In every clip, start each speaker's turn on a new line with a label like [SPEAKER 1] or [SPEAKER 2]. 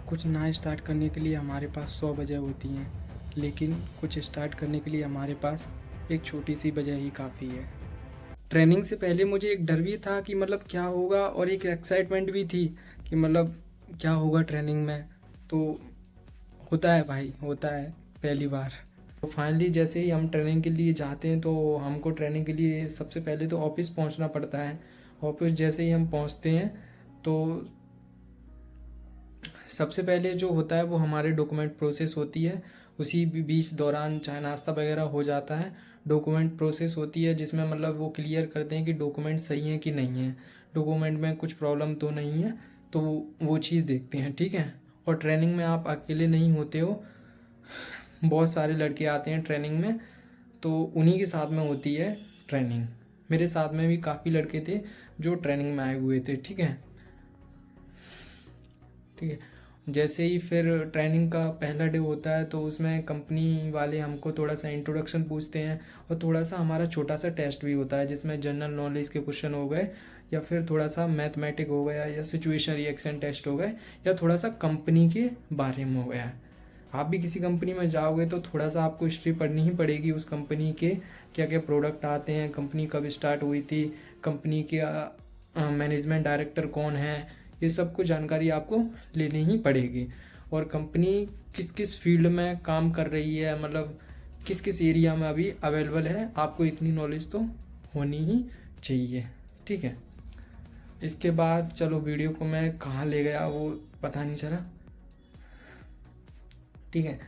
[SPEAKER 1] कुछ ना स्टार्ट करने के लिए हमारे पास 100 वजह होती हैं, लेकिन कुछ स्टार्ट करने के लिए हमारे पास एक छोटी सी वजह ही काफ़ी है। ट्रेनिंग से पहले मुझे एक डर भी था कि मतलब क्या होगा, और एक एक्साइटमेंट भी थी कि मतलब क्या होगा ट्रेनिंग में। तो होता है भाई, होता है पहली बार। तो फाइनली जैसे ही हम ट्रेनिंग के लिए जाते हैं तो हमको ट्रेनिंग के लिए सबसे पहले तो ऑफिस पहुंचना पड़ता है। ऑफिस जैसे ही हम पहुंचते हैं तो सबसे पहले जो होता है वो हमारे डॉक्यूमेंट प्रोसेस होती है। उसी बीच दौरान चाहे नाश्ता वगैरह हो जाता है। डॉक्यूमेंट प्रोसेस होती है जिसमें मतलब वो क्लियर करते हैं कि डॉक्यूमेंट सही है कि नहीं है, डॉक्यूमेंट में कुछ प्रॉब्लम तो नहीं है। तो वो चीज़ देखते हैं, ठीक है। और ट्रेनिंग में आप अकेले नहीं होते हो, बहुत सारे लड़के आते हैं ट्रेनिंग में, तो उन्हीं के साथ में होती है ट्रेनिंग। मेरे साथ में भी काफ़ी लड़के थे जो ट्रेनिंग में आए हुए थे, ठीक है। ठीक है, जैसे ही फिर ट्रेनिंग का पहला डे होता है तो उसमें कंपनी वाले हमको थोड़ा सा इंट्रोडक्शन पूछते हैं, और थोड़ा सा हमारा छोटा सा टेस्ट भी होता है जिसमें जनरल नॉलेज के क्वेश्चन हो गए, या फिर थोड़ा सा मैथमेटिक हो गया, या सिचुएशन रिएक्शन टेस्ट हो गए, या थोड़ा सा कंपनी के बारे में हो गया। आप भी किसी कंपनी में जाओगे तो थोड़ा सा आपको हिस्ट्री पढ़नी ही पड़ेगी उस कंपनी के, क्या क्या प्रोडक्ट आते हैं, कंपनी कब स्टार्ट हुई थी, कंपनी के मैनेजमेंट डायरेक्टर कौन है, ये सब कुछ जानकारी आपको लेनी ही पड़ेगी। और कंपनी किस किस फील्ड में काम कर रही है, मतलब किस किस एरिया में अभी अवेलेबल है, आपको इतनी नॉलेज तो होनी ही चाहिए, ठीक है। इसके बाद चलो वीडियो को मैं कहाँ ले गया वो पता नहीं चला, ठीक है।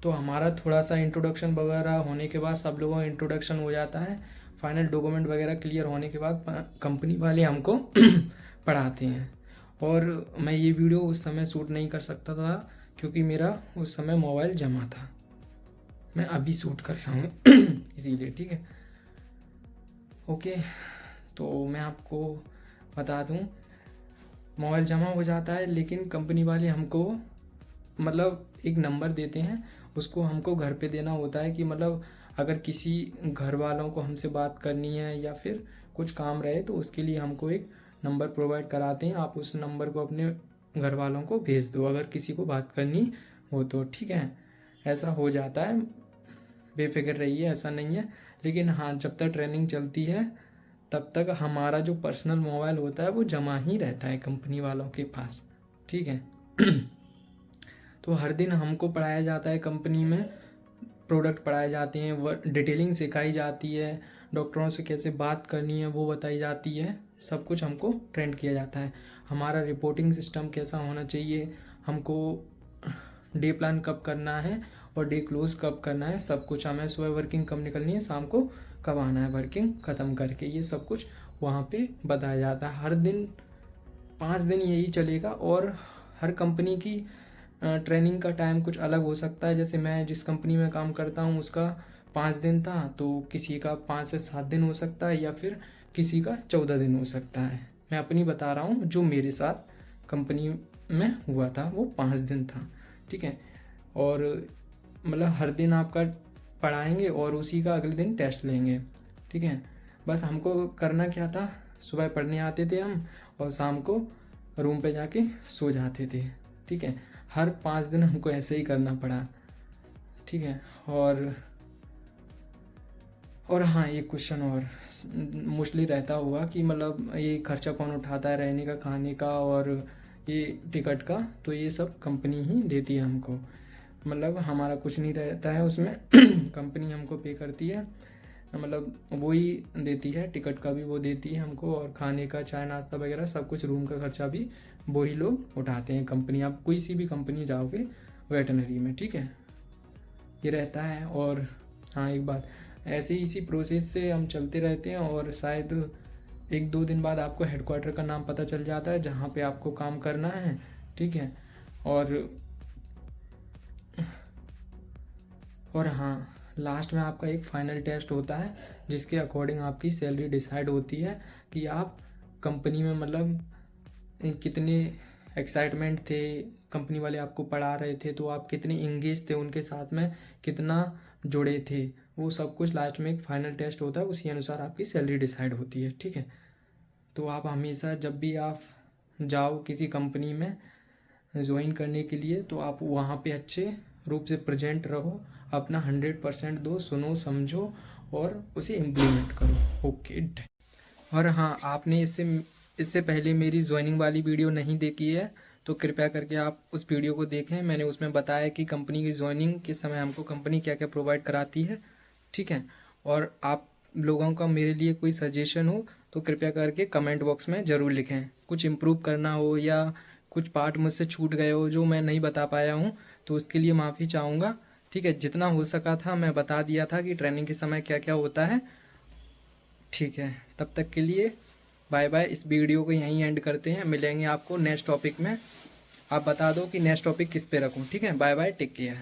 [SPEAKER 1] तो हमारा थोड़ा सा इंट्रोडक्शन वगैरह होने के बाद सब लोगों का इंट्रोडक्शन हो जाता है। फाइनल डॉक्यूमेंट वगैरह क्लियर होने के बाद कंपनी वाले हमको पढ़ाते हैं। और मैं ये वीडियो उस समय शूट नहीं कर सकता था क्योंकि मेरा उस समय मोबाइल जमा था। मैं अभी शूट कर रहा हूँ इसीलिए, ठीक है। ओके, तो मैं आपको बता दूँ, मोबाइल जमा हो जाता है, लेकिन कंपनी वाले हमको मतलब एक नंबर देते हैं, उसको हमको घर पे देना होता है कि मतलब अगर किसी घर वालों को हमसे बात करनी है या फिर कुछ काम रहे तो उसके लिए हमको एक नंबर प्रोवाइड कराते हैं। आप उस नंबर को अपने घर वालों को भेज दो अगर किसी को बात करनी हो तो, ठीक है। ऐसा हो जाता है, बेफिक्र रहिए, ऐसा नहीं है। लेकिन हाँ, जब तक ट्रेनिंग चलती है तब तक हमारा जो पर्सनल मोबाइल होता है वो जमा ही रहता है कंपनी वालों के पास, ठीक है। तो हर दिन हमको पढ़ाया जाता है, कंपनी में प्रोडक्ट पढ़ाए जाते हैं, वो डिटेलिंग सिखाई जाती है, डॉक्टरों से कैसे बात करनी है वो बताई जाती है, सब कुछ हमको ट्रेंड किया जाता है। हमारा रिपोर्टिंग सिस्टम कैसा होना चाहिए, हमको डे प्लान कब करना है और डे क्लोज कब करना है, सब कुछ। हमें सुबह वर्किंग कब निकलनी है, शाम को कब आना है वर्किंग ख़त्म करके, ये सब कुछ वहाँ पे बताया जाता है। हर दिन 5 दिन यही चलेगा। और हर कंपनी की ट्रेनिंग का टाइम कुछ अलग हो सकता है। जैसे मैं जिस कंपनी में काम करता हूँ उसका 5 दिन था, तो किसी का 5 से 7 दिन हो सकता है, या फिर किसी का 14 दिन हो सकता है। मैं अपनी बता रहा हूँ, जो मेरे साथ कंपनी में हुआ था वो 5 दिन था, ठीक है। और मतलब हर दिन आपका पढ़ाएंगे और उसी का अगले दिन टेस्ट लेंगे, ठीक है। बस हमको करना क्या था, सुबह पढ़ने आते थे हम और शाम को रूम पे जाके सो जाते थे, ठीक है। हर 5 दिन हमको ऐसे ही करना पड़ा, ठीक है। और हाँ, एक क्वेश्चन और मोस्टली रहता होगा कि मतलब ये खर्चा कौन उठाता है, रहने का, खाने का और ये टिकट का, तो ये सब कंपनी ही देती है हमको। मतलब हमारा कुछ नहीं रहता है उसमें कंपनी हमको पे करती है, मतलब वो ही देती है, टिकट का भी वो देती है हमको, और खाने का, चाय नाश्ता वगैरह सब कुछ, रूम का खर्चा भी वही लोग उठाते हैं कंपनी। आप कोई सी भी कंपनी जाओगे वेटनरी में, ठीक है, ये रहता है। और हाँ, एक बात, ऐसे ही इसी प्रोसेस से हम चलते रहते हैं, और शायद 1-2 दिन बाद आपको हेडक्वार्टर का नाम पता चल जाता है जहाँ पे आपको काम करना है, ठीक है। और हाँ, लास्ट में आपका एक फाइनल टेस्ट होता है जिसके अकॉर्डिंग आपकी सैलरी डिसाइड होती है कि आप कंपनी में मतलब कितने एक्साइटमेंट थे, कंपनी वाले आपको पढ़ा रहे थे तो आप कितने इंगेज थे उनके साथ में, कितना जुड़े थे, वो सब कुछ लास्ट में एक फाइनल टेस्ट होता है, उसी अनुसार आपकी सैलरी डिसाइड होती है, ठीक है। तो आप हमेशा जब भी आप जाओ किसी कंपनी में, ज्वाइन करने के लिए, तो आप वहाँ पे अच्छे रूप से प्रेजेंट रहो, अपना 100% दो, सुनो समझो और उसे इम्प्लीमेंट करो। ओके। और हाँ, आपने इससे पहले मेरी ज्वाइनिंग वाली वीडियो नहीं देखी है तो कृपया करके आप उस वीडियो को देखें। मैंने उसमें बताया कि कंपनी की ज्वाइनिंग के समय हमको कंपनी क्या क्या प्रोवाइड कराती है, ठीक है। और आप लोगों का मेरे लिए कोई सजेशन हो तो कृपया करके कमेंट बॉक्स में ज़रूर लिखें। कुछ इम्प्रूव करना हो या कुछ पार्ट मुझसे छूट गए हो जो मैं नहीं बता पाया हूँ तो उसके लिए माफ़ी चाहूँगा, ठीक है। जितना हो सका था मैं बता दिया था कि ट्रेनिंग के समय क्या क्या होता है, ठीक है। तब तक के लिए बाय बाय। इस वीडियो को यहीं एंड करते हैं, मिलेंगे आपको नेक्स्ट टॉपिक में। आप बता दो कि नेक्स्ट टॉपिक किस पे रखूं, ठीक है। Bye bye, take care.